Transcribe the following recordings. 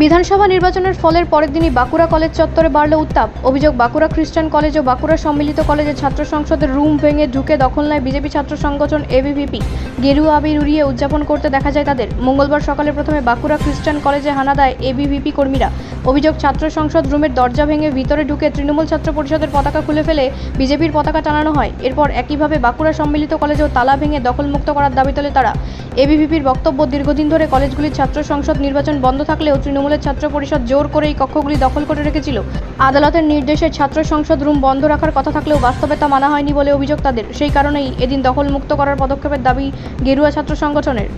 বিধানসভা নির্বাচনের ফলের পরের দিনই বাঁকুড়া কলেজ চত্বরে বাড়ল উত্তাপ। অভিযোগ, বাঁকুড়া খ্রিস্টান কলেজ ও বাঁকুড়া সম্মিলিত কলেজের ছাত্র সংসদের রুম ভেঙে ঢুকে দখল নেয় বিজেপি ছাত্র সংগঠন এবিভিপি। গেরুয়া আবির উড়িয়ে উদযাপন করতে দেখা যায় তাদের। মঙ্গলবার সকালে প্রথমে বাঁকুড়া খ্রিস্টান কলেজে হানা দেয় এবিভিপি কর্মীরা। অভিযোগ, ছাত্র সংসদ রুমের দরজা ভেঙে ভিতরে ঢুকে তৃণমূল ছাত্র পরিষদের পতাকা খুলে ফেলে বিজেপির পতাকা টানানো হয়। এরপর একইভাবে বাঁকুড়া সম্মিলিত কলেজেও তালা ভেঙে দখলমুক্ত করার দাবি তোলে তারা। এবিভিপির বক্তব্য, দীর্ঘদিন ধরে কলেজগুলির ছাত্র সংসদ নির্বাচন বন্ধ থাকলেও তৃণমূলের ছাত্র পরিষদ জোর করে এই কক্ষগুলি দখল করে রেখেছিল। আদালতের নির্দেশে ছাত্র সংসদ রুম বন্ধ রাখার কথা থাকলেও বাস্তবে তা মানা হয়নি বলে অভিযোগ তাদের। সেই কারণেই এদিন দখলমুক্ত করার পদক্ষেপের দাবি গেরুয়া ছাত্র সংগঠনের।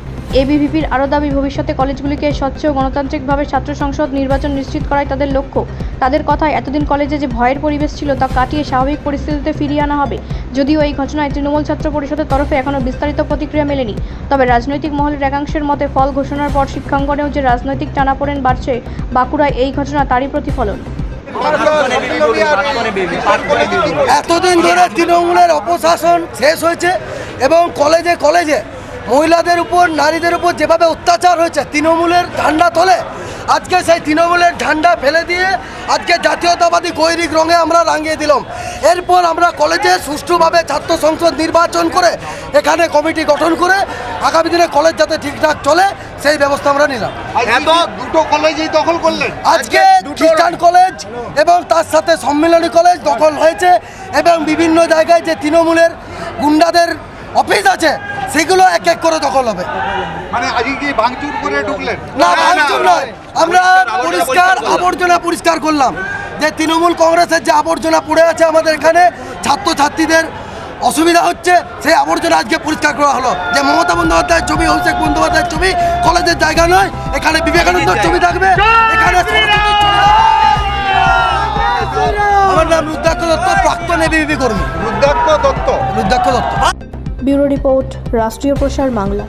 এবিভিপির আরও দাবি, ভবিষ্যতে কলেজগুলিকে স্বচ্ছ ও গণতান্ত্রিকভাবে ছাত্র সংসদ নির্বাচন নিশ্চিত করাই তাদের লক্ষ্য। তাদের কথায়, এতদিন কলেজে যে ভয়ের পরিবেশ ছিল তা কাটিয়ে স্বাভাবিক পরিস্থিতিতে ফিরিয়ে আনা হবে। যদিও এই ঘটনায় তৃণমূল ছাত্র পরিষদের তরফে এখনও বিস্তারিত প্রতিক্রিয়া মেলেনি। তবে রাজনৈতিক মহলের একাংশের মতে, ফল ঘোষণার পর শিক্ষাঙ্গনেও যে রাজনৈতিক টানাপোড়েন বাড়ছে, বাঁকুড়ায় এই ঘটনা তারই প্রতিফলন। এতদিন ধরে তৃণমূলের অপশাসন শেষ হয়েছে এবং কলেজে কলেজে মহিলাদের উপর, নারীদের উপর যেভাবে অত্যাচার হয়েছে তৃণমূলের ঝান্ডা তোলে, আজকে সেই তৃণমূলের ঝান্ডা ফেলে দিয়ে আজকে জাতীয়তাবাদী গৈরিক রঙে আমরা রাঙিয়ে দিলাম। এরপর আমরা কলেজে সুষ্ঠুভাবে ছাত্র সংসদ নির্বাচন করে এখানে কমিটি গঠন করে আগামী দিনে কলেজ যাতে ঠিকঠাক চলে সেই ব্যবস্থা আমরা নিলাম। দুটো কলেজই দখল করলেন আজকে খ্রিস্টান কলেজ এবং তার সাথে সম্মিলনী কলেজ দখল হয়েছে এবং বিভিন্ন জায়গায় যে তৃণমূলের গুন্ডাদের অফিস আছে সেগুলো এক এক করে দখল হবে। মানে আজকে কি ভাঙচুর করে ঢুকলেন? না, ভাঙচুর নয়, আমরা পরিষ্কার আবর্জনা পরিষ্কার করলাম। যে তৃণমূল কংগ্রেসের যে আবর্জনা পড়ে আছে আমাদের এখানে, ছাত্রছাত্রীদের অসুবিধা হচ্ছে, সেই আবর্জনা আজকে পরিষ্কার করা হলো। যে মমতা বন্দ্যোপাধ্যায়ের ছবি, অভিষেক বন্দ্যোপাধ্যায়ের ছবি কলেজের জায়গা নয়, এখানে বিবেকানন্দের ছবি থাকবে। এখানে আমার নাম রুদ্রাক্ষ দত্ত, প্রাক্তন এবিভিপি কর্মী। রুদ্রাক্ষ দত্ত। ব্যুরো রিপোর্ট, রাষ্ট্রীয় প্রসার বাংলা।